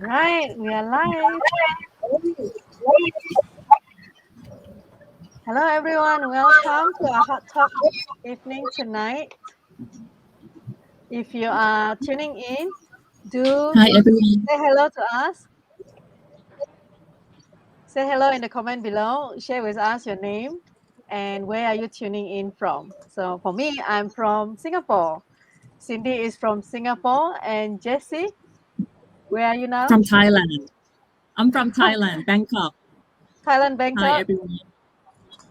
Right, we are live. Hello, everyone. Welcome to our hot talk evening tonight. If you are tuning in, do Hi everyone. say hello to us. Say hello in the comment below. Share with us your name and where are you tuning in from. So for me, I'm from Singapore. Cindy is from Singapore, and Jessie, where are you now? From Thailand. I'm from Thailand, Bangkok. Thailand, Hi Bangkok. everyone.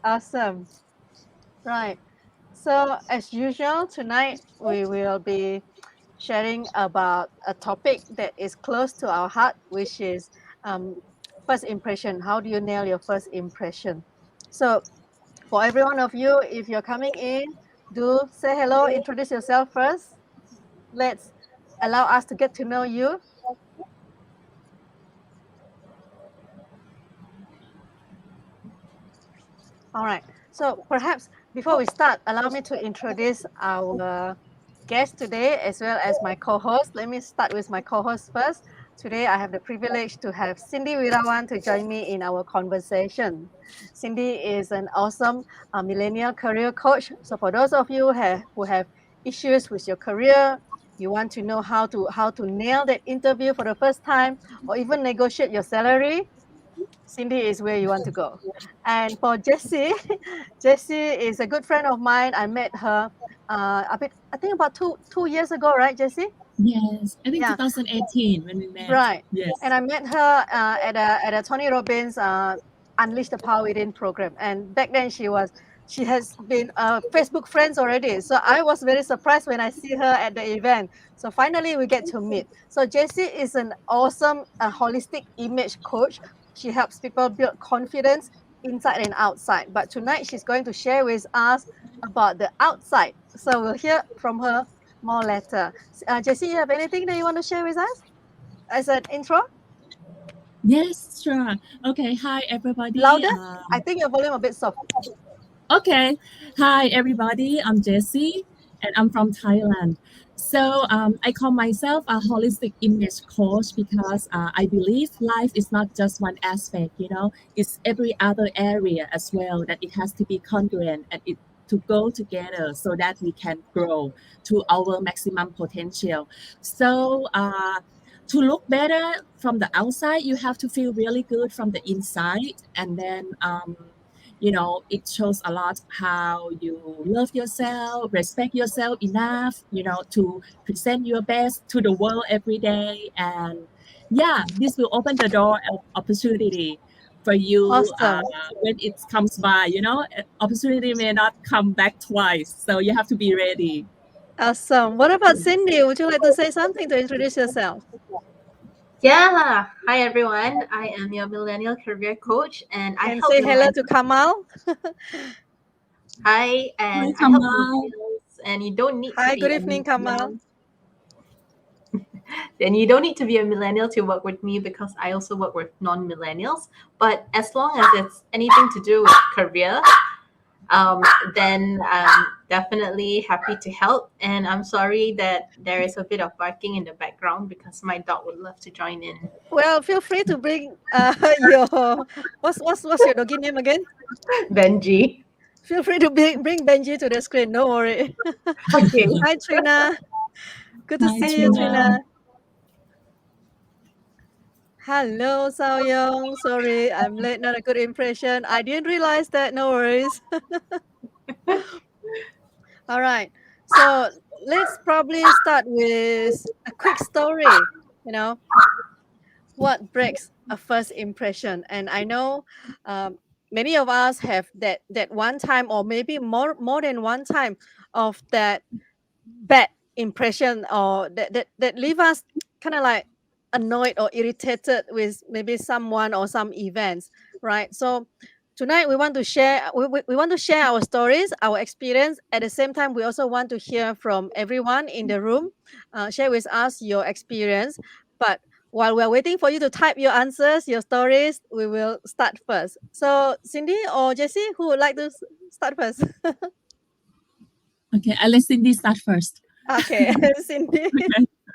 Awesome. Right. So as usual, tonight we will be sharing about a topic that is close to our heart, which is first impression. How do you nail your first impression? So for every one of you, if you're coming in, do say hello, introduce yourself first. Let's allow us to get to know you. All right. So perhaps before we start, allow me to introduce our guest today as well as my co-host. Let me start with my co-host first. Today, I have the privilege to have Cindi Wirawan to join me in our conversation. Cindi is an awesome millennial career coach. So for those of you who have issues with your career, you want to know how to nail that interview for the first time, or even negotiate your salary, Cindi is where you want to go. And for Jessie, Jessie is a good friend of mine. I met her I think about two years ago, right, Jessie? Yes, I think Yeah, 2018 when we met. right. And Yes. I met her at a Tony Robbins Unleash the Power Within program. And back then she has been Facebook friends already. So I was very surprised when I see her at the event. So finally we get to meet. So Jessie is an awesome holistic image coach. She helps people build confidence inside and outside. But tonight she's going to share with us about the outside. So we'll hear from her more later. Jessie, you have anything that you want to share with us as an intro? Yes, sure. Okay, hi everybody. Louder? I think your volume a bit soft. Okay, hi everybody. I'm Jessie and I'm from Thailand. So I call myself a holistic image coach because I believe life is not just one aspect, it's every other area as well, that it has to be congruent and it to go together so that we can grow to our maximum potential. So to look better from the outside, you have to feel really good from the inside. And then it shows a lot how you love yourself, respect yourself enough, to present your best to the world every day. And yeah, this will open the door of opportunity for you Awesome. when it comes by. Opportunity may not come back twice, so you have to be ready. Awesome. What about Cindy? Would you like to say something to introduce yourself? Yeah. Hi, everyone. I am your Millennial Career Coach, and I And help say hello to millennials. Kamal. Hi, Hi, and I help Kamal. millennials, and you don't need to Hi, be good a evening, Kamal. millennial. Then you don't need to be a millennial to work with me because I also work with non-millennials. But as long as it's anything to do with career, um, then I'm definitely happy to help. And I'm sorry that there is a bit of barking in the background because my dog would love to join in. Well, feel free to bring your what's your doggy name again? Benji. Feel free to bring Benji to the screen. No worry. Okay. Hi, Trina. Good to Hi, see you, Trina. Trina. Hello, Sao Young. Sorry, I'm late. Not a good impression. I didn't realize that. No worries. All right. So let's probably start with a quick story. You know, what breaks a first impression? And I know many of us have that one time, or maybe more than one time, of that bad impression, or that leave us kind of like annoyed or irritated with maybe someone or some events, right? So tonight we want to share we want to share our stories, our experience. At the same time, we also want to hear from everyone in the room. Share with us your experience. But while we're waiting for you to type your answers, your stories, we will start first. So Cindy or Jessie, who would like to start first? Okay, I'll let Cindy start first. Okay, Cindy. Okay.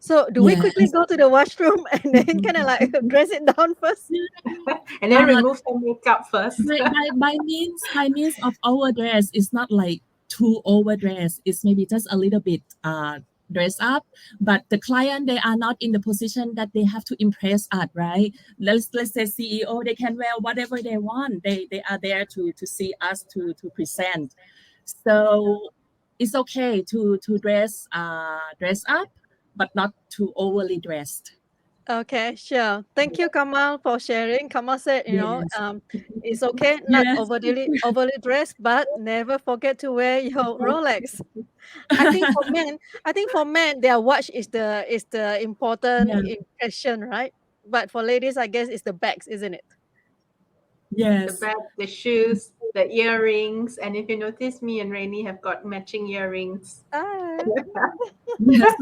So do we quickly Yes. go to the washroom and then kind of Mhm. like dress it down first? And then Uh, remove some makeup first. by means of overdress, it's not like too overdressed. It's maybe just a little bit dress up, but the client, they are not in the position that they have to impress us, right? Let's say CEO, they can wear whatever they want. They are there to see us to present. So it's okay to dress up, but not too overly dressed. Okay, sure. Thank you, Kamal, for sharing. Kamal said, Yes. it's okay, not Yes. overly dressed, but never forget to wear your Rolex. I think for men, their watch is the important Yeah. impression, right? But for ladies, I guess it's the bags, isn't it? The Yes. bag, the shoes, the earrings, and if you notice, me and Rainy have got matching earrings. Ah, Yes.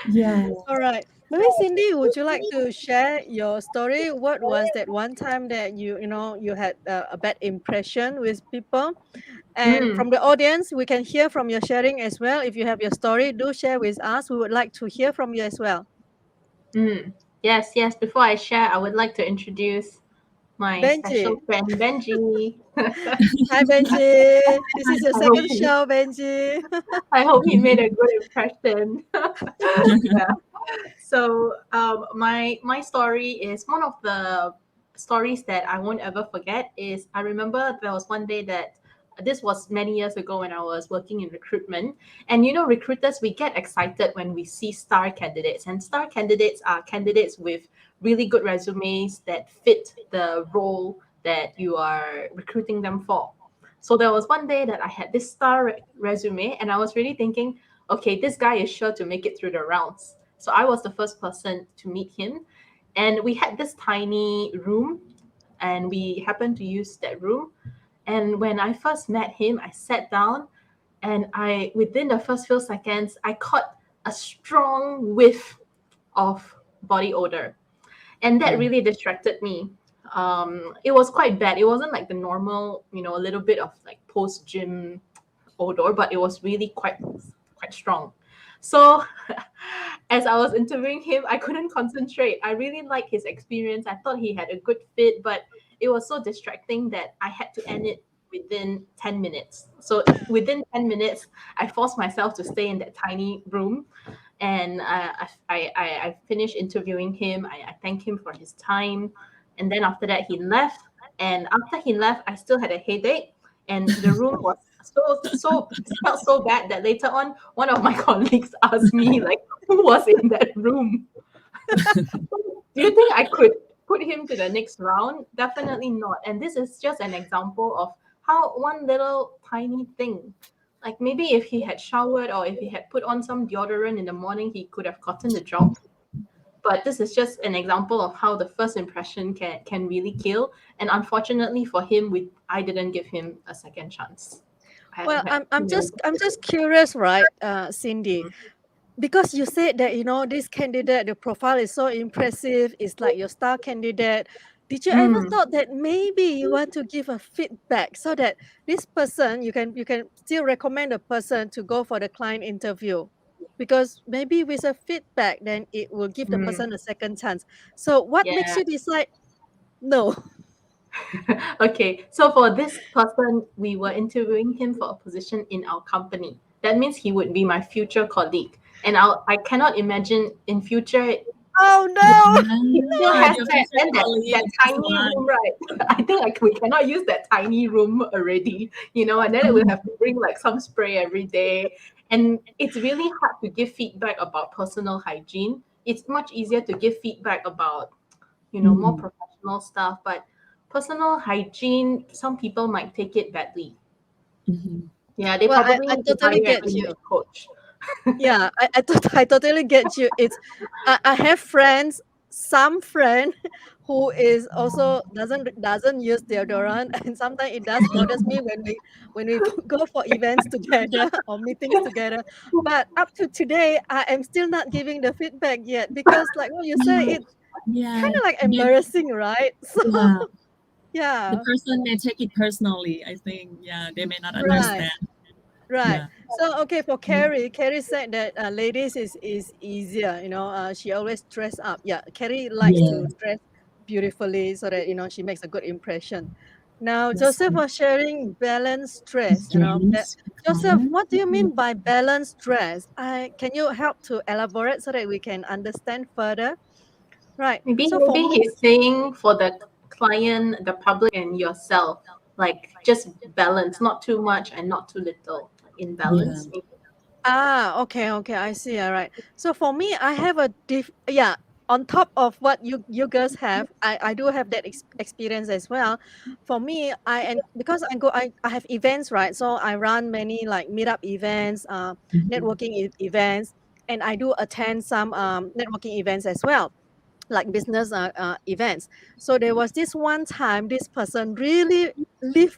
Yeah. all right. Maybe Cindy, would you like to share your story? What was that one time that you had a bad impression with people? And Mm, from the audience, we can hear from your sharing as well. If you have your story, do share with us. We would like to hear from you as well. mm. Yes, yes. Before I share, I would like to introduce my Benji. special friend Benji. Hi, Benji. This is your I hope second show, Benji. I hope he made a good impression. Yeah. So my story is one of the stories that I won't ever forget. Is I remember there was one day that this was many years ago when I was working in recruitment, and recruiters, we get excited when we see star candidates, and star candidates are candidates with really good resumes that fit the role that you are recruiting them for. So there was one day that I had this star resume, and I was really thinking, okay, this guy is sure to make it through the rounds. So I was the first person to meet him. And we had this tiny room, and we happened to use that room. And when I first met him, I sat down, and within the first few seconds, I caught a strong whiff of body odor. And that Oh. really distracted me. It was quite bad. It wasn't like the normal, a little bit of like post gym odor, but it was really quite strong. So as I was interviewing him, I couldn't concentrate. I really liked his experience. I thought he had a good fit, but it was so distracting that I had to end it within 10 minutes. So within 10 minutes, I forced myself to stay in that tiny room. And I finished interviewing him. I thanked him for his time. And then after that, he left. And after he left, I still had a headache. And the room was so felt so bad that later on one of my colleagues asked me like, who was in that room? Do you think I could put him to the next round? Definitely not. And this is just an example of how one little tiny thing, like maybe if he had showered or if he had put on some deodorant in the morning, he could have gotten the job. But this is just an example of how the first impression can really kill. And unfortunately for him, I didn't give him a second chance. Well, I I'm just curious, right, Cindy? Because you said that this candidate, the profile is so impressive, it's like your star candidate. Did you ever Mm, thought that maybe you want to give a feedback so that this person, you can still recommend a person to go for the client interview? Because maybe with a feedback, then it will give the mm, person a second chance. So what makes yeah. you decide no? Okay, so for this person, we were interviewing him for a position in our company. That means he would be my future colleague. And I cannot imagine in future Oh he still Yeah, has your that future then that colleague. That's tiny why. room, right? I think like we cannot use that tiny room already, and then we'll have to bring like some spray every day. And it's really hard to give feedback about personal hygiene. It's much easier to give feedback about, more Mm, professional stuff, but personal hygiene, some people might take it badly. mhm. Yeah, they Well, I, probably I need to totally hire an get image you. coach. Yeah, I totally get you. I have friends, some friend who is also doesn't use deodorant, and sometimes it does bothers me when we go for events together or meetings together. But up to today, I am still not giving the feedback yet because, like what you say, Yeah, it's yeah, kind of like they, embarrassing, right? So yeah. The yeah, person may take it personally. I think, yeah, they may not right. understand. Right. Yeah. So okay, for Carrie said that ladies is easier. She always dress up. Yeah, Carrie likes Yeah. to dress beautifully so that she makes a good impression. Now Yes. Joseph was sharing balanced dress. Yes. Joseph, Okay. what do you mean by balanced dress? Can you help to elaborate so that we can understand further? Right. Maybe So for maybe me, he's saying for the client, the public, and yourself, like just balance, not too much and not too little, in Yeah. balance. Okay, I see. All right. So for me, I have a yeah. On top of what you girls have, I do have that experience as well. For me, and because I have events, right? So I run many like meetup events, Mhm. networking events, and I do attend some networking events as well, like business events. So there was this one time this person really leave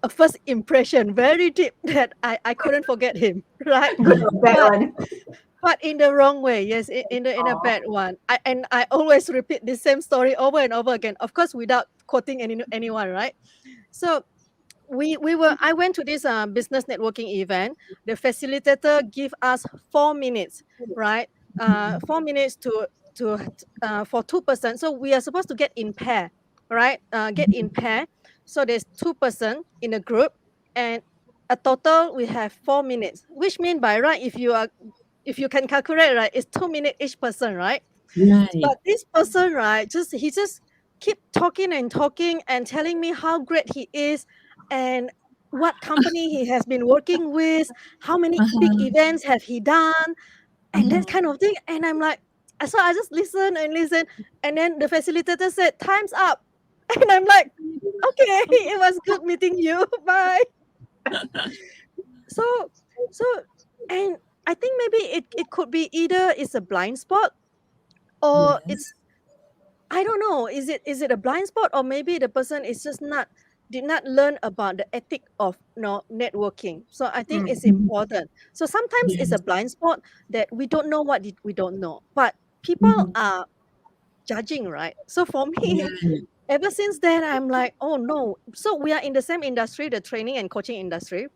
a first impression very deep that I couldn't forget him, right? Good or bad But one. but in the wrong way, yes, in a Oh. bad one. I always repeat the same story over and over again, of course without quoting anyone, right? So I went to this business networking event. The facilitator give us 4 minutes, right? 4 minutes to for 2 person. So we are supposed to get in pair, right? Get in pair. So there's 2 person in a group, and a total we have 4 minutes. Which mean by right, if you can calculate, right, it's 2 minutes each person, right? Right. But this person, right, he just keep talking and talking and telling me how great he is and what company he has been working with, how many big Uh-huh. events have he done, and that Uh-huh. kind of thing. And I'm like, so I just listen and listen, and then the facilitator said, "Time's up," and I'm like, "Okay, it was good meeting you. Bye." So, so, and I think maybe it could be either it's a blind spot or Yes. I don't know. Is it a blind spot, or maybe the person is just not did not learn about the ethic of networking. So I think it's Mhm. important. So sometimes it's a Yes. blind spot that we don't know what we don't know, but people Mhm. are judging, right? So for me, Right. ever since then, I'm like, oh no. So we are in the same industry, the training and coaching industry.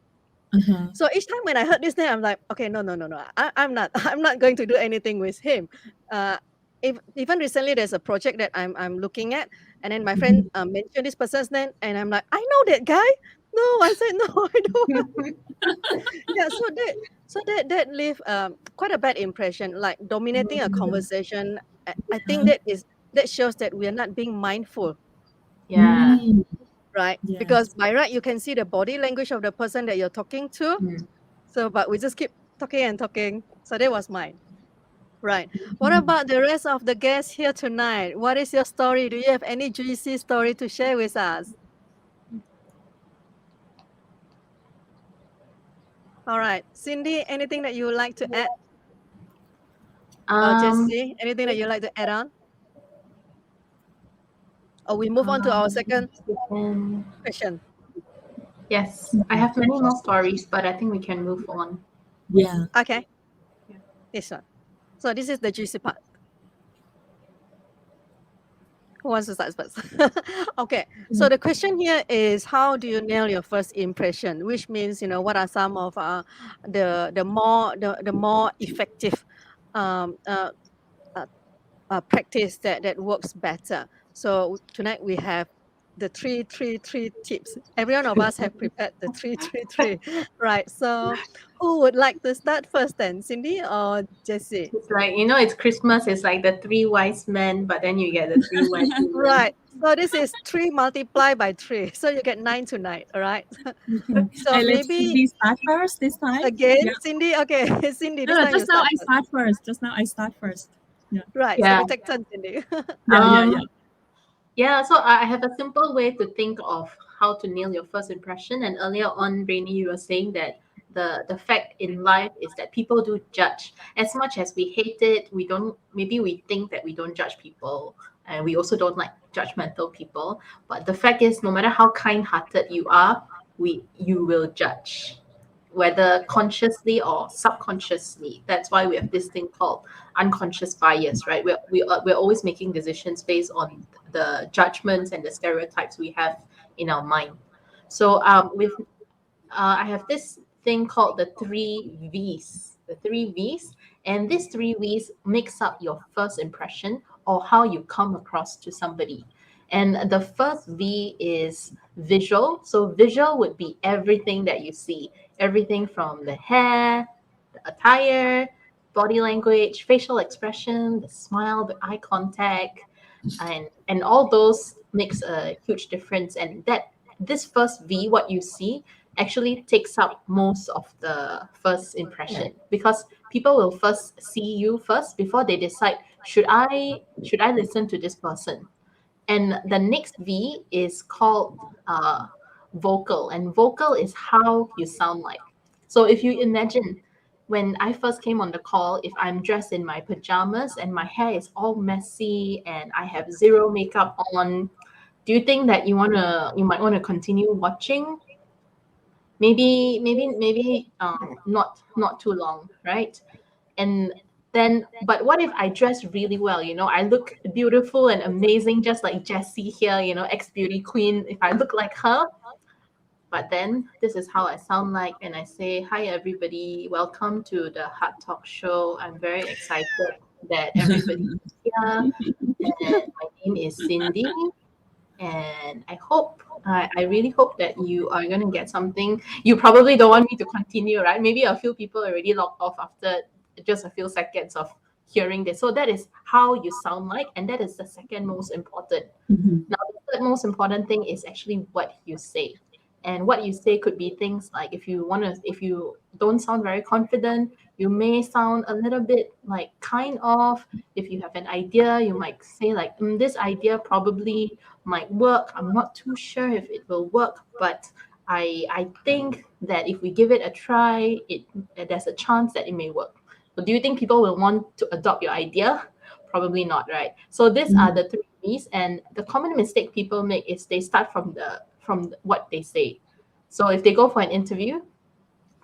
Uh-huh. So each time when I heard this name, I'm like, okay, no, no, no, no. I'm not. I'm not going to do anything with him. Uh, if, even recently, there's a project that I'm looking at, and then my friend Mhm. mentioned this person's name, and I'm like, I know that guy. No, I said no, I don't. Yeah, so that leave quite a bad impression, like dominating a conversation. I think Uh-huh. that shows that we are not being mindful, Yeah. Mm. right? Because Yes. by right, you can see the body language of the person that you're talking to. Mm. So, but we just keep talking and talking. So that was mine. Right. What Mhm. about the rest of the guests here tonight? What is your story? Do you have any juicy story to share with us? All right. Cindy, anything that you would like to add? Um, Jessie, anything that you'd like to add on? Or we move on to our um, second we can, question. yes, I have many more stories, but I think we can move on. Yeah. Okay. Yeah. This one. So this is the juicy part. Who wants to start first? Okay. So the question here is, how do you nail your first impression? Which means, what are some of the more effective um, uh, uh, practice that works better. So tonight we have the three tips. Every one of us have prepared the three, right? So who would like to start first then, Cindy or Jessie? It's like, it's Christmas, it's like the three wise men, but then you get the three wise women. Right. So this is 3 multiplied by 3. So you get 9 tonight, all right? Okay. So Hey, let's maybe Cindy start first this time. again, Yeah. Cindy. Okay, Cindy, No, this no, time you just now start I first. start first. Just now I start first. Yeah. Right. So Yeah. we take turns, Cindy. Yeah, yeah, yeah. Um, yeah, so I have a simple way to think of how to nail your first impression. And earlier on, Rainy, you were saying that the fact in life is that people do judge. As much as we hate it, we don't, maybe we think that we don't judge people, and we also don't like judgmental people. But the fact is, no matter how kind-hearted you are, you will judge, whether consciously or subconsciously. That's why we have this thing called unconscious bias, right? We're always making decisions based on the judgments and the stereotypes we have in our mind. So with I have this thing called the three V's. The three V's. And these three V's makes up your first impression or how you come across to somebody. And the first V is visual. So visual would be everything that you see, everything from the hair, the attire, body language, facial expression, the smile, the eye contact, and all those makes a huge difference. And that this first V, what you see, actually takes up most of the first impression, because people will first see you first before they decide, should I listen to this person. And the next V is called vocal, and vocal is how you sound like. So if you imagine, when I first came on the call, if I'm dressed in my pajamas and my hair is all messy and I have zero makeup on, do you think that you might want to continue watching? Maybe not too long, right? And then, but what if I dress really well? I look beautiful and amazing, just like Jessie here, ex beauty queen. If I look like her, but then this is how I sound like, and I say, "Hi, everybody, welcome to the Heart Talk Show. I'm very excited that everybody is here, and my name is Cindy, and I really hope that you are going to get something. You probably don't want me to continue, right? Maybe a few people already logged off after just a few seconds of hearing this. So that is how you sound like, and that is the second most important. Now, the third most important thing is actually what you say. And what you say could be things like, if you don't sound very confident, you may sound a little bit like kind of. If you have an idea, you might say like, this idea probably might work. I'm not too sure if it will work, but I think that if we give it a try, there's a chance that it may work. So do you think people will want to adopt your idea? Probably not, right? So these are the three B's, and the common mistake people make is they start from what they say. So if they go for an interview,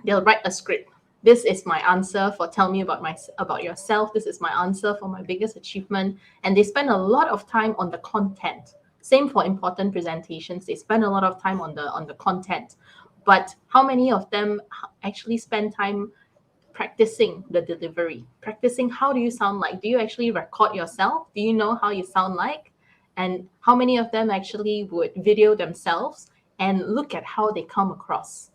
they'll write a script. This is my answer for tell me about yourself. This is my answer for my biggest achievement. And they spend a lot of time on the content. Same for important presentations. They spend a lot of time on the content. But how many of them actually spend time practicing the delivery, practicing how do you sound like? Do you actually record yourself? Do you know how you sound like? And how many of them actually would video themselves and look at how they come across?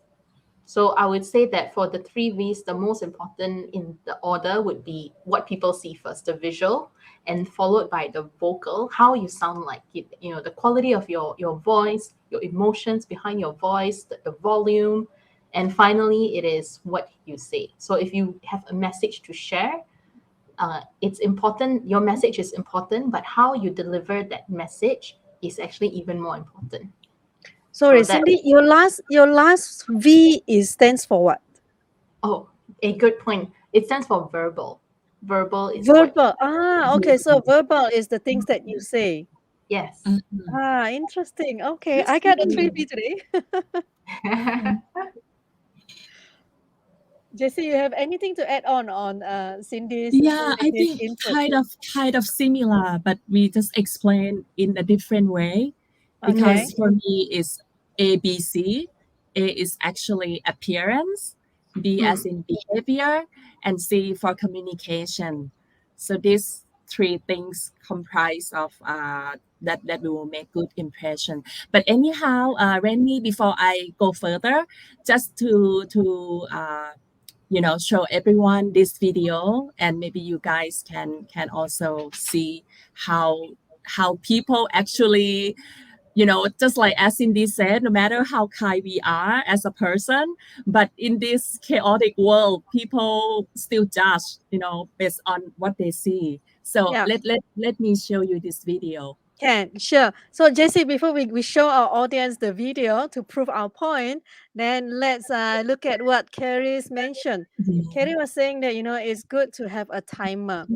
So I would say that for the three V's, the most important in the order would be what people see first, the visual, and followed by the vocal, how you sound like, the quality of your voice, your emotions behind your voice, the volume, and finally, it is what you say. So if you have a message to share, it's important. Your message is important, but how you deliver that message is actually even more important. Sorry, So that- Cindy, your last V stands for what? Oh, a good point. It stands for verbal. Verbal is Verbal. Okay. So verbal is the things that you say. Yes. Interesting. Okay, I got a 3V today. Jessie, you have anything to add on Cindy's Yeah, I think input? kind of similar, but we just explain in a different way. Okay. Because for me, it's A, B, C. A is actually appearance, B as in behavior, and C for communication. So these three things comprise of that will make good impression. But anyhow, Rennie, before I go further, just to show everyone this video, and maybe you guys can also see how people actually, just like as Cindy said, no matter how kind we are as a person, but in this chaotic world, people still judge, based on what they see. So Yeah. let me show you this video. Sure. So Jessie, before we show our audience the video to prove our point, then let's look at what Carrie's mentioned. Carrie was saying that it's good to have a timer,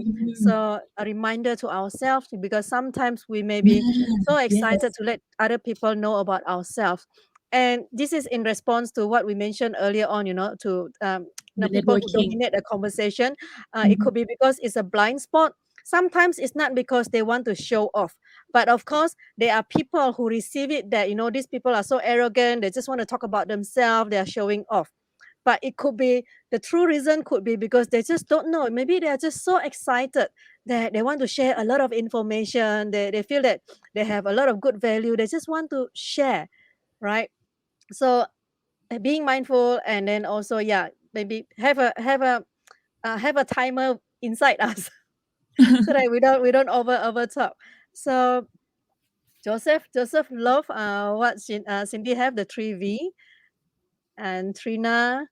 so a reminder to ourselves, because sometimes we may be so excited to let other people know about ourselves. And this is in response to what we mentioned earlier on, to people who Networking. dominate a conversation. It could be because it's a blind spot. Sometimes it's not because they want to show off, but of course there are people who receive it that these people are so arrogant, they just want to talk about themselves, they are showing off. but it could be the true reason could be because they just don't know. Maybe they are just so excited that they want to share a lot of information. They feel that they have a lot of good value. They just want to share, right? So being mindful, and then also, yeah, maybe have a timer inside us so that we don't over talk. So Joseph love what Cindy have, the 3V, and Trina.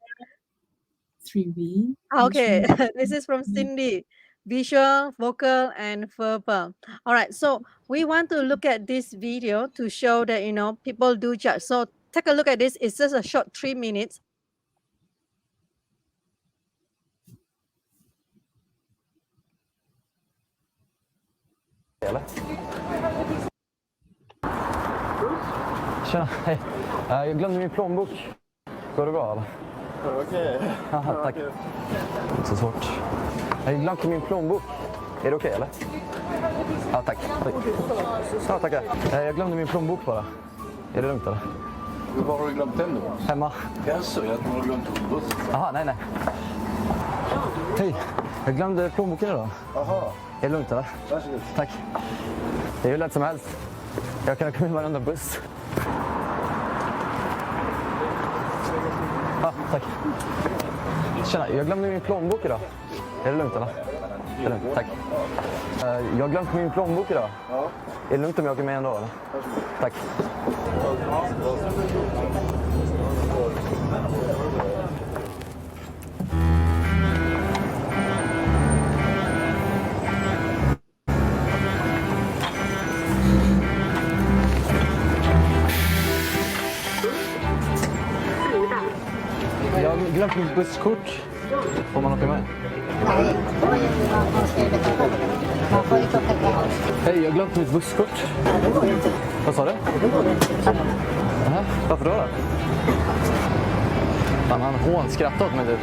3V. Okay, Visual. this is from Cindy. Visual, vocal, and verbal. All right, so we want to look at this video to show that people do judge. So take a look at this. It's just a short 3 minutes. Eller? Tjena, hej. Jag glömde min plånbok. Går det bra eller? Okej. Jaha, tack. Så svårt. Jag har glömt min plånbok. Är det okej eller? Ja, tack. Ja, tackar. Jag glömde min plånbok bara. Är det lugnt eller? Var har du glömt den då? Hemma. Jaså, jag tror du har glömt den på bussen. Jaha, nej. Hej, jag glömde plånboken idag. Jaha, Är det lugnt eller? varsågod. Tack. Det är ju lätt som helst. Jag kan komma in varenda buss. Ja, tack. Tjena, jag glömde min plånbok idag. Är det lugnt eller? Det är lugnt, tack. Jag har glömt min plånbok idag. Ja, Är det lugnt om jag åker med ändå eller? varsågod. Tack. Jag har glömt mitt busskort. Får man åka med? Nej, man måste betala. Man får inte åka gratis. Hej, jag har glömt mitt busskort. Ja, det går inte. Vad sa du? Det går inte. Nähä, varför då? Fan, han hånskrattar åt mig typ.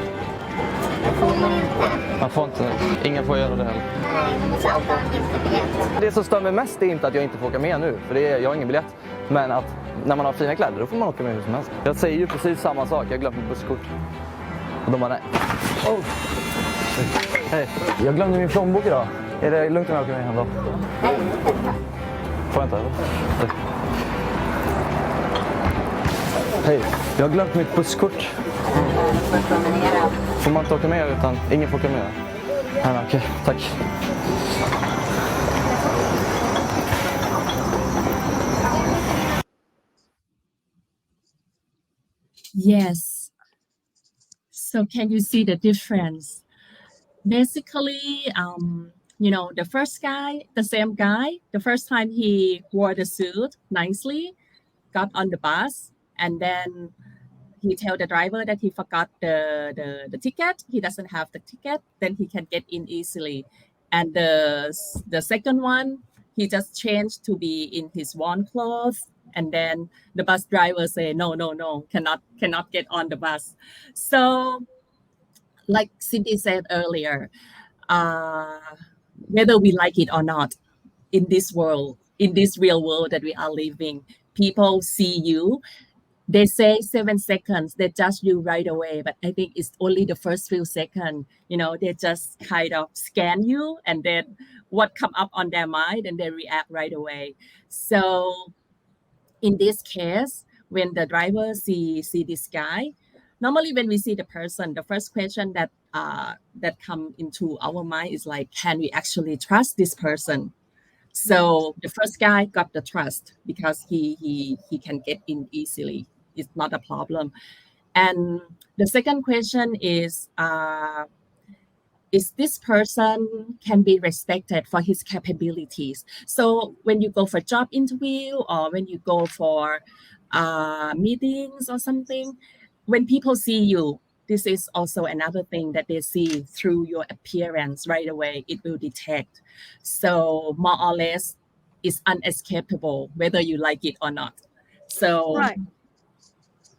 Man får inte, ingen får göra det heller. Nej, man måste alltid ha en giltig. Det som stör mig mest är inte att jag inte får åka med nu, för jag har ingen biljett. Men att när man har fina kläder, då får man åka med hur som helst. Jag säger ju precis samma sak, jag har glömt mitt busskort. Och de bara nej. Oh. Hej, jag glömde min plånbok idag. Är det lugnt om jag åker med hem då? Får jag inte eller? Hej, jag har glömt mitt busskort. Får man inte åka med utan ingen får åka med? Nej, okej, tack. Yes. So can you see the difference? Basically, the first guy, the same guy, the first time he wore the suit nicely, got on the bus, and then he tell the driver that he forgot the ticket. He doesn't have the ticket, then he can get in easily. And the second one, he just changed to be in his worn clothes. And then the bus driver say, no, cannot get on the bus. So like Cindy said earlier, whether we like it or not, in this world, in this real world that we are living, people see you. They say 7 seconds, they judge you right away. But I think it's only the first few seconds, they just kind of scan you and then what come up on their mind and they react right away. So in this case, when the driver see this guy, normally when we see the person, the first question that come into our mind is like, can we actually trust this person? So the first guy got the trust because he can get in easily. It's not a problem. And the second question is this person can be respected for his capabilities? So when you go for job interview or when you go for meetings or something, when people see you, this is also another thing that they see through your appearance right away. It will detect. So more or less, it's unescapable whether you like it or not. So Right.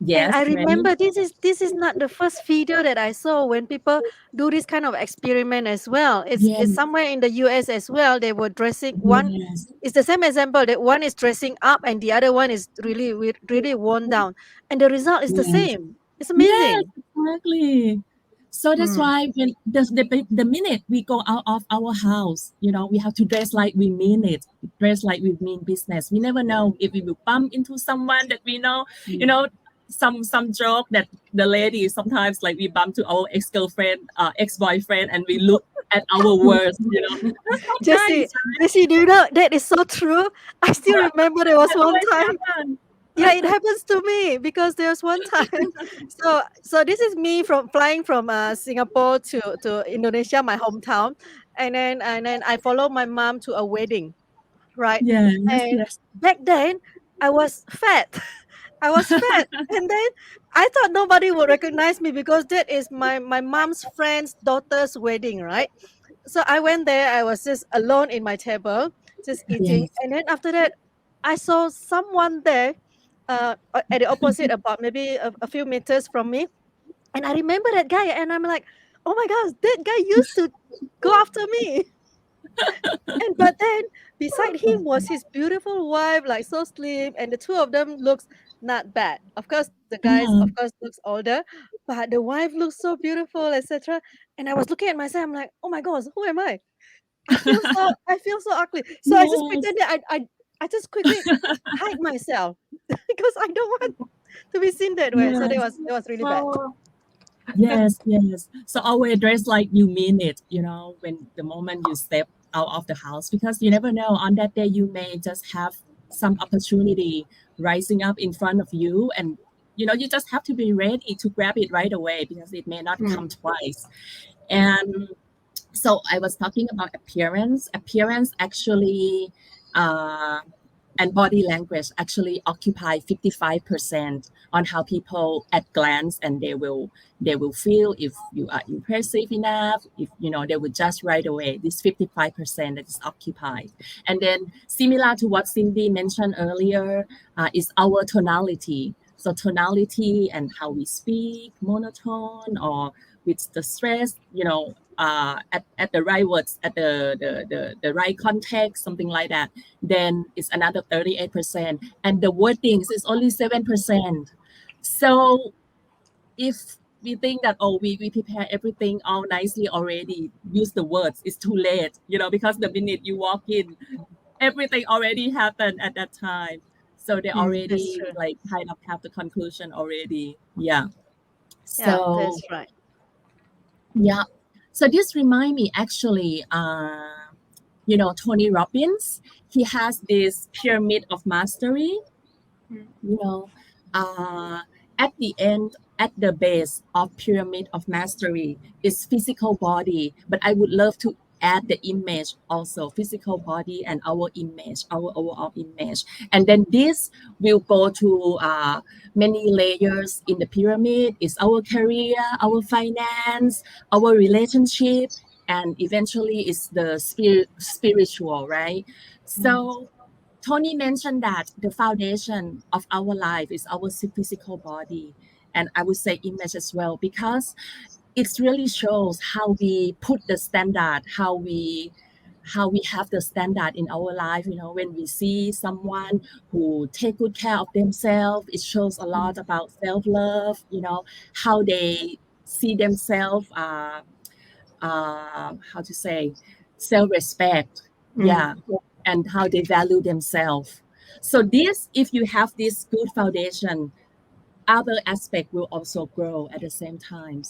yes, And I Remy? remember this is not the first video that I saw when people do this kind of experiment as well. It's Yes. somewhere in the US as well. They were dressing one. Yes. It's the same example that one is dressing up and the other one is really worn down, and the result is the Yes. same. It's Yes, amazing. Exactly. So that's why when the minute we go out of our house, we have to dress like we mean it, dress like we mean business. We never know if we will bump into someone that we know, some joke that the lady sometimes like we bump to our ex-girlfriend, ex-boyfriend, and we look at our words, That's not Jessie, nice. Jessie, do you know that is so true? I still remember there was That one always time. happens. Yeah, it happens to me because there's one time. So this is me from flying from Singapore to Indonesia, my hometown, and then I follow my mom to a wedding, right? Yes, And yes. back then I was fat. I was fat, and then I thought nobody would recognize me because that is my mom's friend's daughter's wedding, right? So I went there. I was just alone in my table, just eating, Yes. and then after that, I saw someone there, at the opposite, about maybe a few meters from me, and I remember that guy, and I'm like, oh my gosh, that guy used to go after me. And but then beside him was his beautiful wife, like so slim, and the two of them looks not bad. Of course, the guys, Uh, of course, looks older, but the wife looks so beautiful, etc. And I was looking at myself, I'm like, oh my gosh, who am I? I feel so ugly. So I just yes. pretended I just quickly hide myself because I don't want to be seen that way. So Yes. that was really bad. Oh, Yes, yes. So always dress like you mean it, when the moment you step out of the house, because you never know, on that day you may just have some opportunity rising up in front of you, and you just have to be ready to grab it right away because it may not come twice. And so I was talking about appearance. Appearance actually, uh, and body language actually occupy 55% on how people at glance, and they will feel if you are impressive enough, if they will judge right away. This 55% that is occupied. And then similar to what Cindy mentioned earlier, is our tonality. So tonality and how we speak, monotone or with the stress, at the right words, at the right context, something like that, then it's another 38%. And the wordings is only 7%. So if we think that, oh, we prepare everything all nicely already, use the words, it's too late, because the minute you walk in, everything already happened at that time. So they That's already true. like kind of have the conclusion already. Yeah. Yeah, So that's right. yeah. So this remind me actually, Tony Robbins, he has this pyramid of mastery, you know, uh, at the end, at the base of pyramid of mastery is physical body, but I would love to add the image also, physical body and our image, our overall image. And then this will go to many layers in the pyramid. Is our career, our finance, our relationship, and eventually it's the spiritual, right? So Tony mentioned that the foundation of our life is our physical body, and I would say image as well, because it really shows how we put the standard, how we have the standard in our life. When we see someone who take good care of themselves, it shows a lot about self-love. How they see themselves. How to say, self-respect. Yeah, and how they value themselves. So this, if you have this good foundation, other aspect will also grow at the same time.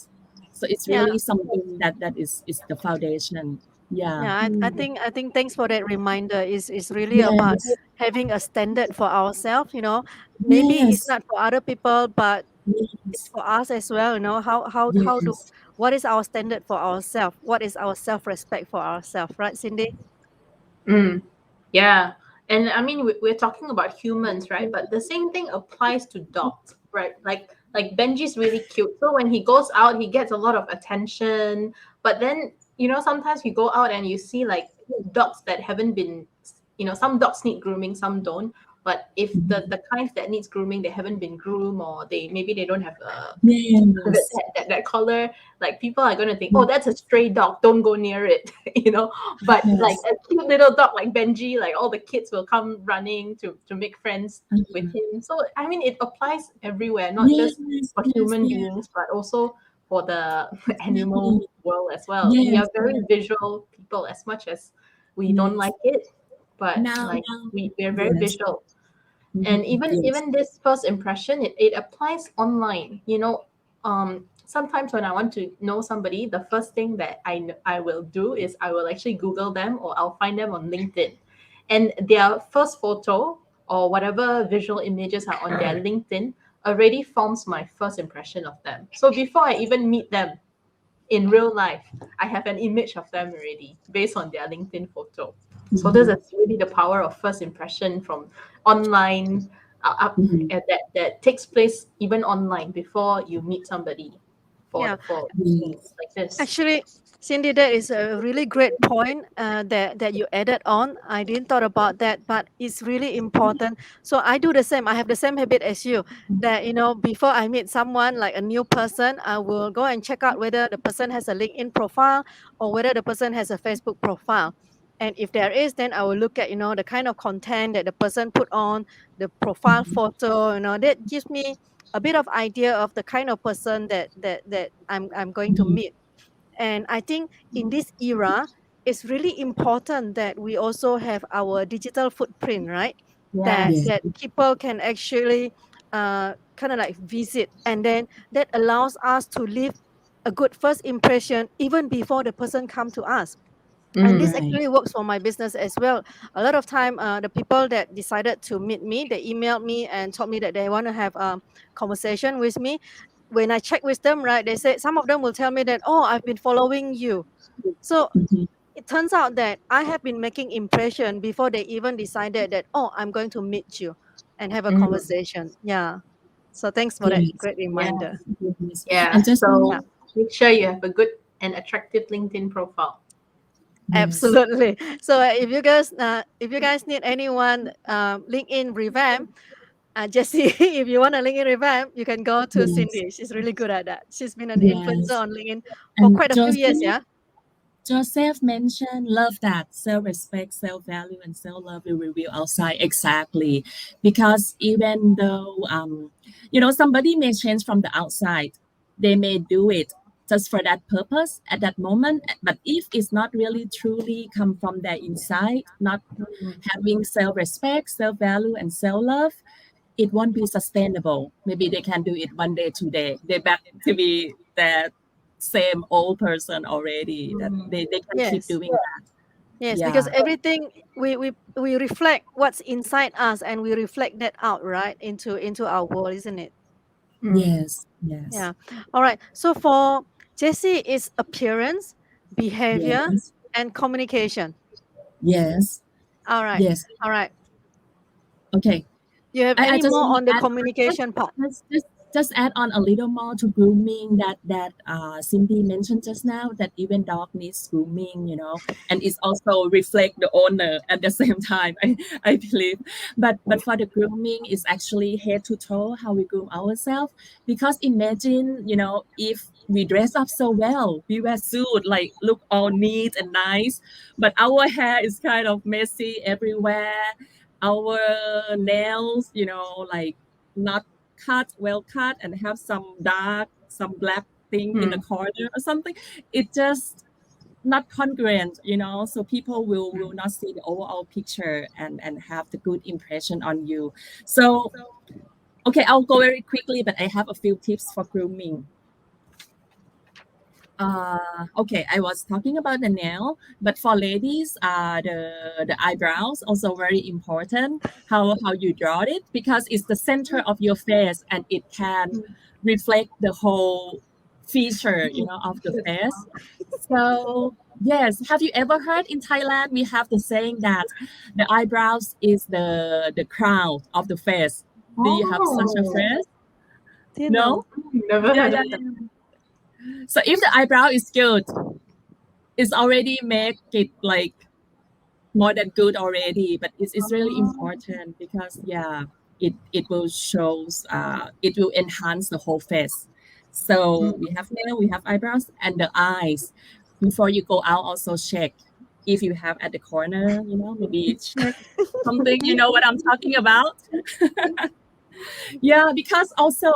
So it's Yeah, really something that is the foundation. Yeah. yeah. I think thanks for that reminder. Is really about Yes. having a standard for ourselves. Maybe it's Yes. not for other people, but it's Yes. for us as well. Yes. What is our standard for ourselves? What is our self-respect for ourselves? Right, Cindy? mm, yeah. And I mean, we're talking about humans, right? But the same thing applies to dogs, right? Like Benji's really cute. So when he goes out, he gets a lot of attention. But then, sometimes you go out and you see like dogs that haven't been, some dogs need grooming, some don't. But if the kinds that needs grooming, they haven't been groomed, or they don't have Yes. that color, like people are going to think, oh, that's a stray dog, don't go near it. But like Yes. a cute little dog like Benji, like all the kids will come running to make friends with him. So I mean, it applies everywhere, not just Yes. for Yes. human Yes. beings, but also for the animal world as well. We Yes, are very visual people as much as we don't yes. like it, but Now, like now, we are very yes. visual. And even Yes. even this first impression, it applies online. Sometimes when I want to know somebody, the first thing that I will do is I will actually Google them, or I'll find them on LinkedIn, and their first photo or whatever visual images are on their LinkedIn already forms my first impression of them. So before I even meet them in real life, I have an image of them already based on their LinkedIn photo. So this is really the power of first impression from online, that takes place even online before you meet somebody for Yeah. for Yes. like this. Actually, Cindy, that is a really great point that you added on. I didn't thought about that, but it's really important. So I do the same. I have the same habit as you. That before I meet someone like a new person, I will go and check out whether the person has a LinkedIn profile or whether the person has a Facebook profile. And if there is, then I will look at the kind of content that the person put on the profile photo. That gives me a bit of idea of the kind of person that I'm going to meet. And I think in this era, it's really important that we also have our digital footprint, right? That Yes. Yes. that people can actually kind of like visit, and then that allows us to leave a good first impression even before the person come to us. And this Right. actually works for my business as well. A lot of time, the people that decided to meet me, they emailed me and told me that they want to have a conversation with me. When I check with them, right, they say some of them will tell me that, oh, I've been following you. So it turns out that I have been making impression before they even decided that, oh, I'm going to meet you and have a Mm. conversation. Yeah. So thanks for that Yes. great Yeah. reminder. Yes. Yeah. And just Yeah. So make sure you have a good and attractive LinkedIn profile. yes. Absolutely. So if you guys need anyone LinkedIn revamp, Jessie, if you want a LinkedIn revamp, you can go to Yes. Cindy. She's really good at that. She's been an influencer Yes. on LinkedIn for And quite a few years. Yeah. Joseph mentioned, love that self-respect, self-value, and self-love will reveal outside. Exactly, because even though somebody may change from the outside, they may do it just for that purpose at that moment. But if it's not really truly come from their inside, not having self-respect, self-value, and self-love, it won't be sustainable. Maybe they can do it one day, 2 day. They back to be that same old person already. That they can keep Yes. doing that. Yes. Because Yeah. everything we reflect what's inside us, and we reflect that out right into our world, isn't it? Mm. Yes. Yes. Yeah. All right. So for Jessie, it's appearance, behavior, Yes. and communication. Yes. All right. Yes. All right. Okay. Do you have I any just more want on the to add just, communication part? just add on a little more to grooming that Cindy mentioned just now, that even dog needs grooming, and it's also reflect the owner at the same time. I believe, but for the grooming is actually head to toe how we groom ourselves, because imagine if we dress up so well, we wear suit, like look all neat and nice, but our hair is kind of messy everywhere, our nails, like not well cut, and have some dark, some black thing in the Mm. corner or something. It just not congruent, so people will not see the overall picture and have the good impression on you. So, okay, I'll go very quickly, but I have a few tips for grooming. Okay, I was talking about the nail, but for ladies, the eyebrows also very important. How you draw it, because it's the center of your face and it can reflect the whole feature, of the face. So yes, have you ever heard in Thailand we have the saying that the eyebrows is the crown of the face? Do you have such a Oh, phrase? Do you No? know? never Yeah, heard yeah, of that. yeah. So if the eyebrow is good, it's already make it like more than good already, but it's really Oh. important, because it will shows it will enhance the whole face. So Mm. we have nail, we have eyebrows, and the eyes. Before you go out, also check if you have at the corner, maybe check something, you know what I'm talking about. Yeah, because also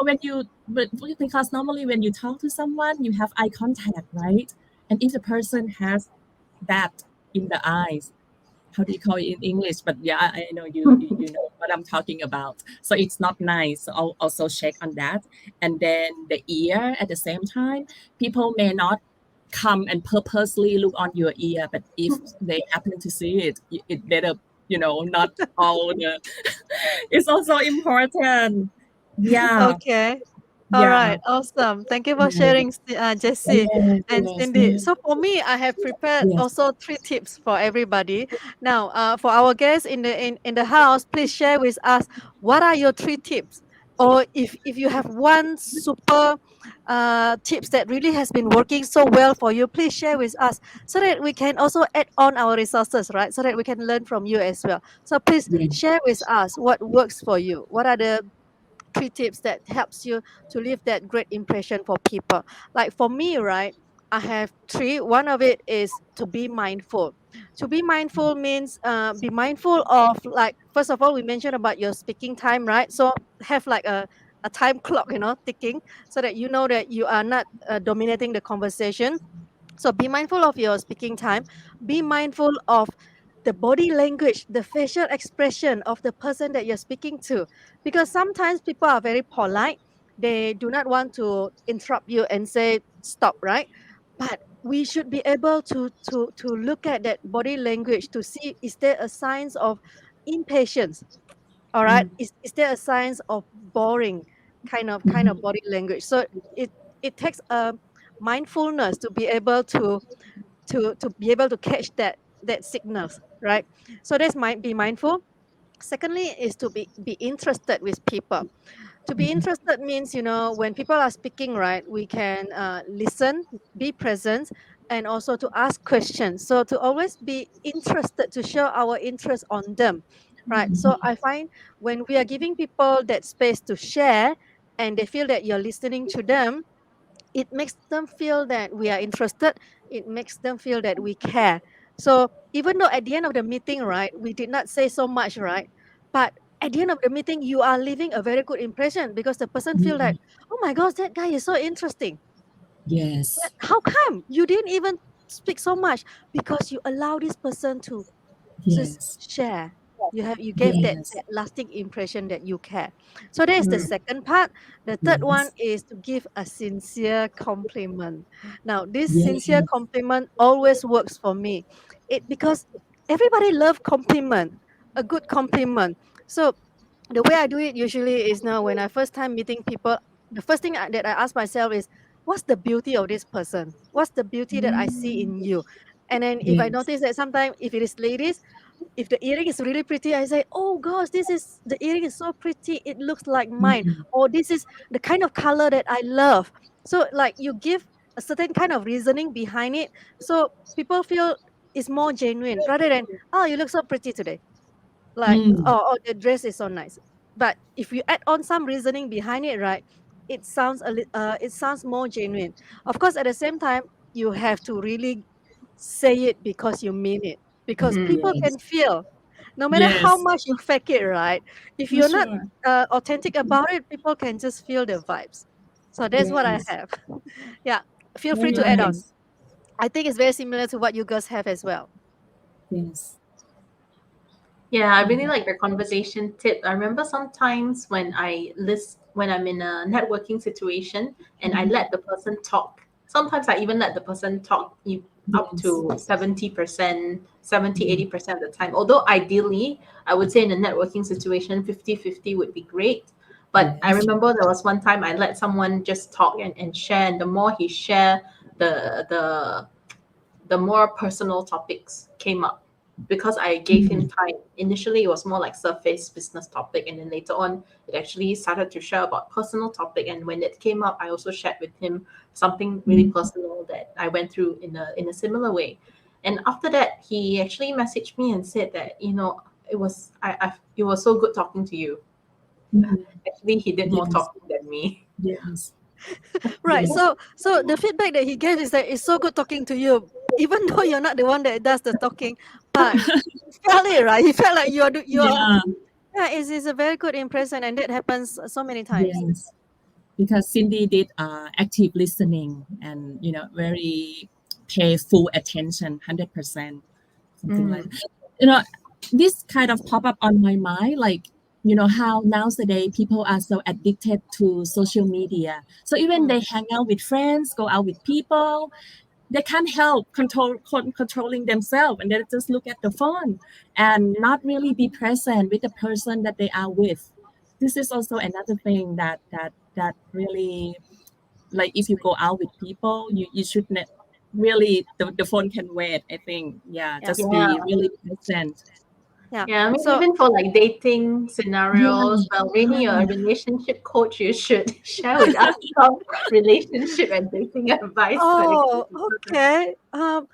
because normally when you talk to someone, you have eye contact, right? And if the person has that in the eyes, how do you call it in English? But yeah, I know you know what I'm talking about. So it's not nice. So I'll also check on that. And then the ear at the same time, people may not come and purposely look on your ear, but if they happen to see it, it better, not all the. It's also important. Yeah, Okay. All yeah, right, awesome. Thank you for yeah. sharing, Jessie Yes, and yes, Cindy. yes, So for me, I have prepared yes. also 3 tips for everybody. Now, for our guests in the house, please share with us what are your 3 tips, or if you have one super tips that really has been working so well for you, please share with us so that we can also add on our resources, right? So that we can learn from you as well. So please Yes. share with us what works for you. What are the 3 tips that helps you to leave that great impression for people? Like for me, right, I have 3. One of it is to be mindful. To be mindful means be mindful of, like, first of all, we mentioned about your speaking time, right? So have like a time clock, ticking, so that you know that you are not dominating the conversation. So be mindful of your speaking time. Be mindful of the body language, the facial expression of the person that you're speaking to. Because sometimes people are very polite. They do not want to interrupt you and say stop, right? But we should be able to look at that body language to see, is there a signs of impatience? All right. Mm, Is there a signs of boring kind of mhm, body language? So it takes a mindfulness to be able to be able to catch that signals, right? So that's might be mindful. Secondly is to be interested with people. To be mhm, interested means, when people are speaking, right, we can listen, be present, and also to ask questions. So to always be interested, to show our interest on them, right? So mhm. I find when we are giving people that space to share, and they feel that you're listening to them, it makes them feel that we are interested. It makes them feel that we care. So even though at the end of the meeting, right, we did not say so much, right, but at the end of the meeting you are leaving a very good impression, because the person feel Mm, like, oh my gosh, that guy is so interesting. yes, How come you didn't even speak so much? Because you allow this person to just yes, share. You gave that yes, lasting impression that you care. So that is the Mm. second part. The third one yes, is to give a sincere compliment. Now this sincere yes. compliment always works for me. It because everybody love compliment, a good compliment. So the way I do it usually is, now when I first time meeting people, the first thing that I ask myself is, what's the beauty of this person? What's the beauty that I see Mm, in you? And then if I yes. notice that sometimes if it is ladies, if the earring is really pretty, I say, oh gosh, the earring is so pretty. It looks like mine. Mm, Or this is the kind of color that I love. So like you give a certain kind of reasoning behind it. So people feel it's more genuine rather than, oh, you look so pretty today. Like, mm, oh, the dress is so nice. But if you add on some reasoning behind it, right, it sounds more genuine. Of course, at the same time, you have to really say it because you mean it. Because Mm. people yes, can feel, no matter how yes, much you fake it, right? If for you're not sure. authentic about it, people can just feel the vibes. So that's what I Yes, have. Yeah, feel free very to add on. nice. I think it's very similar to what you guys have as well. Yes. Yeah, I really Mhm, like the conversation tip. I remember sometimes when I'm in a networking situation and I mhm. let the person talk. Sometimes I even let the person talk up Yes. to 70%, 70, Mhm, 80% of the time. Although ideally, I would say in a networking situation, 50-50 would be great. But I yes. remember there was one time I let someone just talk and share, and the more he shared, the the the more personal topics came up because I gave him Mm, time. Initially, it was more like surface business topic, and then later on, it actually started to share about personal topic. And when it came up, I also shared with him something really mm, personal that I went through in a similar way. And after that, he actually messaged me and said that it was so good talking to you. mhm. Actually, he did more Yes, talking than me. yes, Right. yes, So the feedback that he gave is that it's so good talking to you, even though you're not the one that does the talking, but he felt it, right? He felt like you are yeah, Yeah, it's a very good impression, and that happens so many times. Yes, because Cindy did active listening and very pay full attention, 100%, something like that. This kind of pop up on my mind, like how nowadays people are so addicted to social media. So even Mm. they hang out with friends, go out with people, they can't help controlling themselves, and they just look at the phone and not really be present with the person that they are with. This is also another thing that really, like, if you go out with people, you should not really, the phone can wait, I think. Yeah, Yeah, just Yeah. be really present. yeah. Yeah, I mean, So even for like dating Yeah, scenarios, well, really, you're a relationship coach, you should share with us some relationship and dating advice when it comes oh, to children. okay.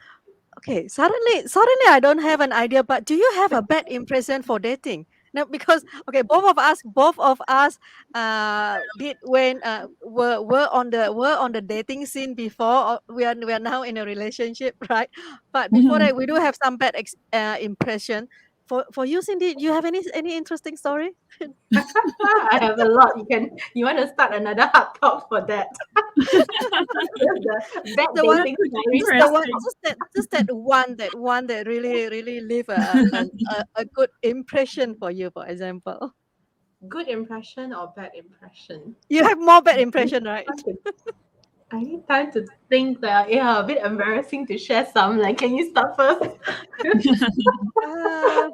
Okay, suddenly I don't have an idea, but do you have a bad impression for dating? No, because okay, both of us did when were on the dating scene before. We are now in a relationship, right? But before mhm. that, we do have some bad impression. For you, Cindy, do you have any interesting story? I have a lot. You want to start another hard talk for that? The bad The one, That dating would be stories. just the one, interesting. just that one that really leave a good impression for you. For example, Good impression or bad impression? you have more bad impression, right? I need time to think that. Yeah, a bit embarrassing to share some. Like, can you start first? Uh,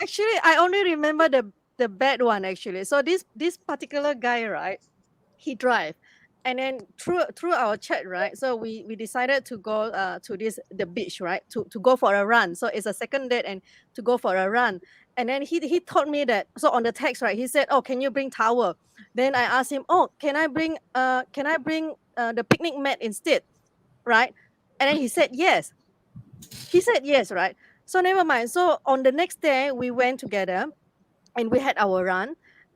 Actually, I only remember the bad one actually. So this particular guy, right? He drive, and then through our chat, right? So we decided to go to the beach, right? To go for a run. So it's a second date, and to go for a run. And then he told me that. So on the text, right? He said, "Oh, can you bring towel?" Then I asked him, "Oh, can I bring the picnic mat instead?" Right? And then he said yes. He said yes, right? So never mind. So on the next day, we went together and we had our run.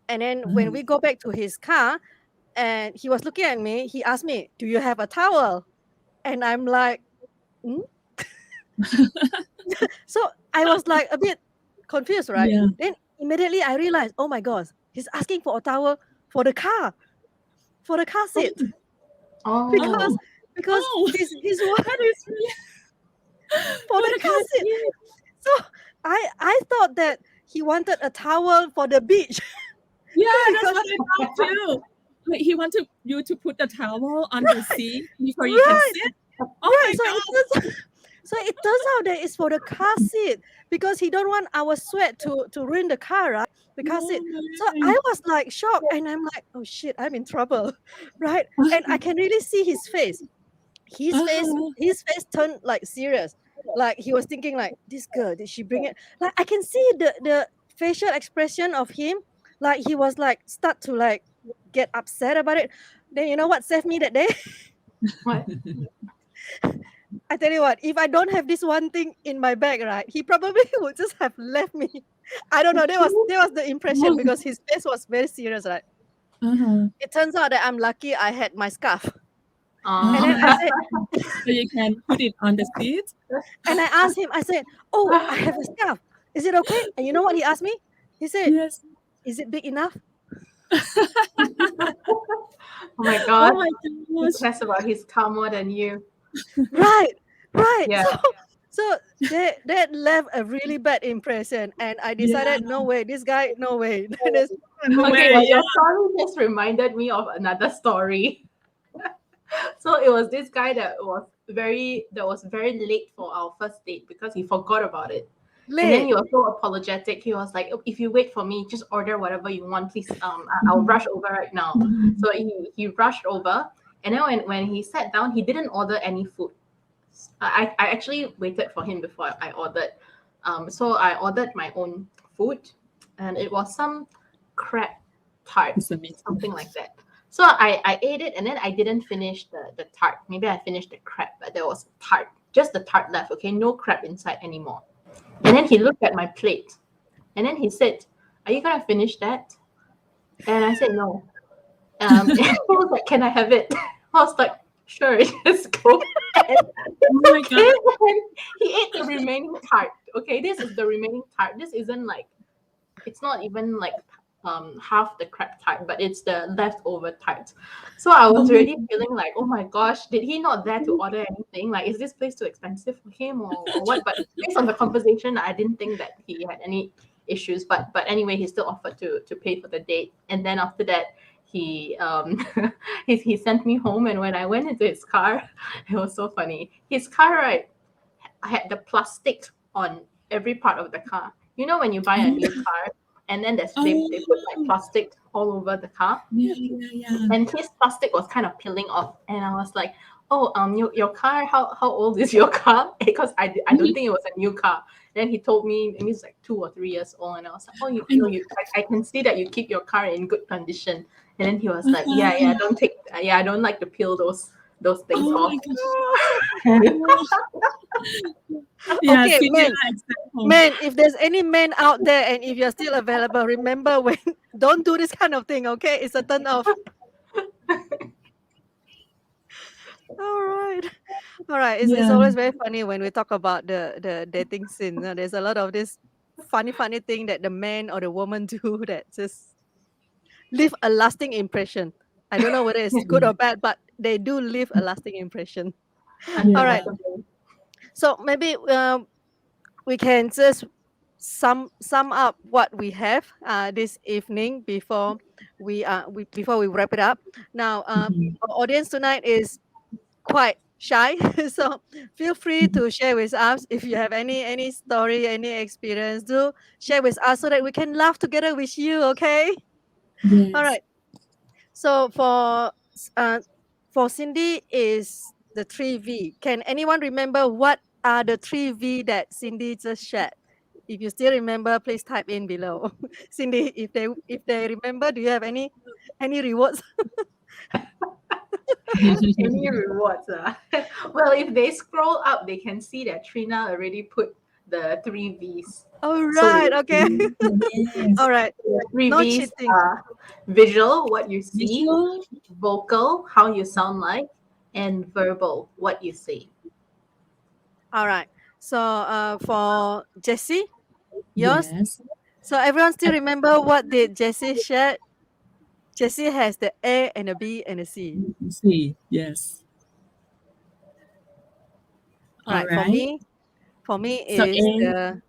And then when we go back to his car, and he was looking at me, he asked me, "Do you have a towel?" And I'm like, "Hmm?" So I was like a bit confused, right? Yeah. Then immediately I realized, oh my gosh, he's asking for a towel for the car, for the car seat. because Oh, because his wife That is really for for the the car car seat. seat. So I thought that he wanted a towel for the beach. Yeah, that's because what I thought too. Like he wanted you to put the towel on the right, seat before you can right, sit. Oh right. my god. So it turns out that it's for the car seat because he don't want our sweat to ruin the car, right? The car No seat. So way. I was like shocked, and I'm like, oh shit, I'm in trouble, right? And I can really see his face. Uh-huh. His face turned like serious. Like he was thinking like, this girl, did she bring it? Like I can see the facial expression of him. Like he was like start to like get upset about it. Then you know what saved me that day? what? I tell you what, if I don't have this one thing in my bag, right, he probably would just have left me. I don't know. That was the impression because his face was very serious, right? Uh-huh. It turns out that I'm lucky I had my scarf. And then I Uh-huh. said, So you can put it on the seat. and I asked him, I said, "Oh, I have a scarf. Is it okay?" And you know what he asked me? He said, Yes. "Is it big enough?" Oh my Oh God. my He gosh. cares about his car more than you. Right, right. Yeah. So that left a really bad impression, and I Yeah. decided, no way, this guy, no way. There's No Okay, way. well, Yeah. your story just reminded me of another story. So it was this guy that was very late for our first date because he forgot about it. And then late. he was so apologetic. He was like, "Oh, if you wait for me, just order whatever you want, please. I'll rush over right now." Mhm. So he rushed over, and then when he sat down, he didn't order any food. I actually waited for him before I ordered. So I ordered my own food, and it was some crab tart, It's amazing. something like that. So I ate it, and then I didn't finish the tart. Maybe I finished the crab, but there was tart, just the tart left. Okay, no crab inside anymore. And then he looked at my plate, and then he said, "Are you gonna finish that?" And I said, "No." And he was like, "Can I have it?" I was like, "Sure, just go." And Oh my okay, god. and he ate the remaining tart. Okay, this is the remaining tart. This isn't like it's not even like half the crab type, but it's the leftover type. So I was already feeling like, oh my gosh, did he not dare to order anything? Like, is this place too expensive for him or what? But based on the conversation, I didn't think that he had any issues. But anyway, he still offered to pay for the date. And then after that, he he sent me home. And when I went into his car, it was so funny. His car, right, had the plastic on every part of the car. You know, when you buy a new car and then they put like plastic all over the car, and his plastic was kind of peeling off, and I was like, oh, your car, how old is your car? Because I don't think it was a new car. Then he told me maybe it's like 2 or 3 years old, and I was like, oh, I can see that you keep your car in good condition. And then he was like, I don't like to peel those things off. Yeah, Okay, similar man. example. Man, if there's any men out there and if you're still available, remember when don't do this kind of thing, okay? It's a turn off. All right. It's Yeah. always very funny when we talk about the dating scene. There's a lot of this funny thing that the man or the woman do that just leave a lasting impression. I don't know whether it's good or bad, but they do leave a lasting impression. All right. So maybe we can just sum up what we have this evening before we wrap it up. Now, our audience tonight is quite shy, so feel free to share with us if you have any story, any experience. Do share with us so that we can laugh together with you. Okay. Yes. All right. So for Cindy is the 3V. Can anyone remember what are the 3V that Cindy just shared? If you still remember, please type in below. Cindy, if they remember, do you have any rewards? Any rewards? Well, if they scroll up, they can see that Trina already put the 3 V's. All So right. Okay. Yes. All right. The 3 No V's cheating. are visual, what you see, Visual. vocal, how you sound like, and verbal, what you say. All right. So for Jessie, yours. Yes. So everyone still remember what did Jessie share? Jessie has the A and a B and a C. See. Yes. All All right. right. For me So is A, the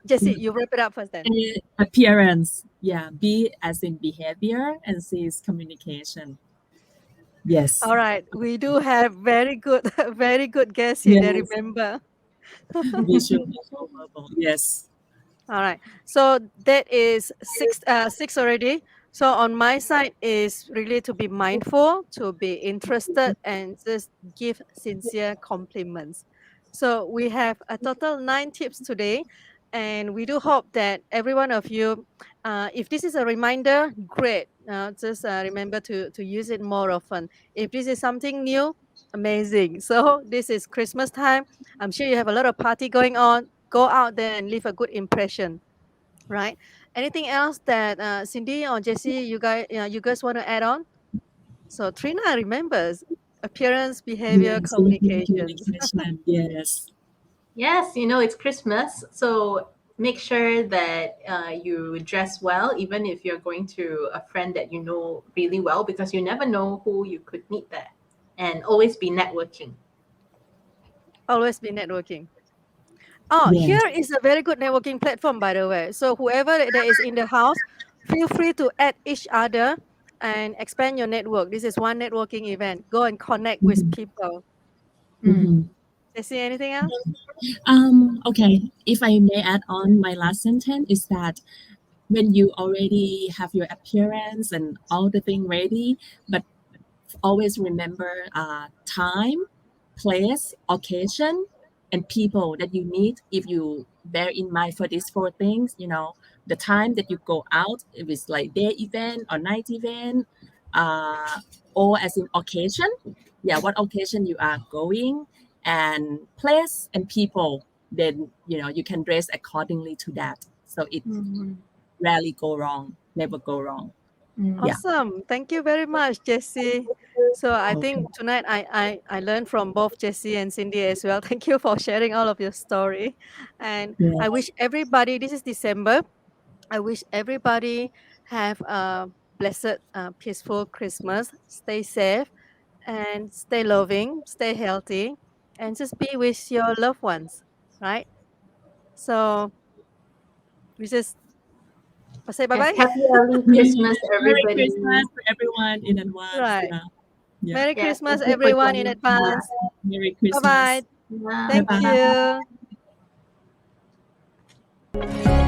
Jessie, you wrap it up first then. A, appearance. Yeah. B as in behavior, and C is communication. Yes. All right. We do have very good guests here. They Yes. remember. Visual, verbal. Yes. All right. So that is six already. So on my side is really to be mindful, to be interested, and just give sincere compliments. So we have a total 9 tips today, and we do hope that every one of you, if this is a reminder, great. Just remember to use it more often. If this is something new, amazing. So this is Christmas time. I'm sure you have a lot of party going on. Go out there and leave a good impression, right? Anything else that Cindy or Jessie, you guys want to add on? So Trina remembers appearance, behavior, Yes. communications. Communication. Yes. Yes, it's Christmas, so make sure that you dress well, even if you're going to a friend that you know really well, because you never know who you could meet there. And always be networking. Always be networking. Oh, Yes. here is a very good networking platform, by the way. So whoever that is in the house, feel free to add each other and expand your network. This is one networking event. Go and connect with people. Mhm. Jessie, anything else? Okay, if I may add on, my last sentence is that when you already have your appearance and all the thing ready, but always remember time, place, occasion, and people that you meet. If you bear in mind for these 4 things, the time that you go out, if it's like day event or night event, or as in occasion, what occasion you are going, and place and people, then you can dress accordingly to that. So it rarely go wrong, never go wrong. Yeah. Awesome. Thank you very much, Jessie. So I Okay. think tonight I learned from both Jessie and Cindy as well. Thank you for sharing all of your story. And Yeah. I wish everybody, this is December, I wish everybody have a blessed, peaceful Christmas. Stay safe and stay loving, stay healthy, and just be with your loved ones, right? So we just say bye Yes, bye. happy early Yeah. Christmas, Merry everybody. Christmas to everyone in advance. Right. Yeah. Yeah. Merry Yeah, Christmas, thank you for everyone, in joining advance. us. Merry Bye bye. Christmas. Bye. Thank Bye bye. you.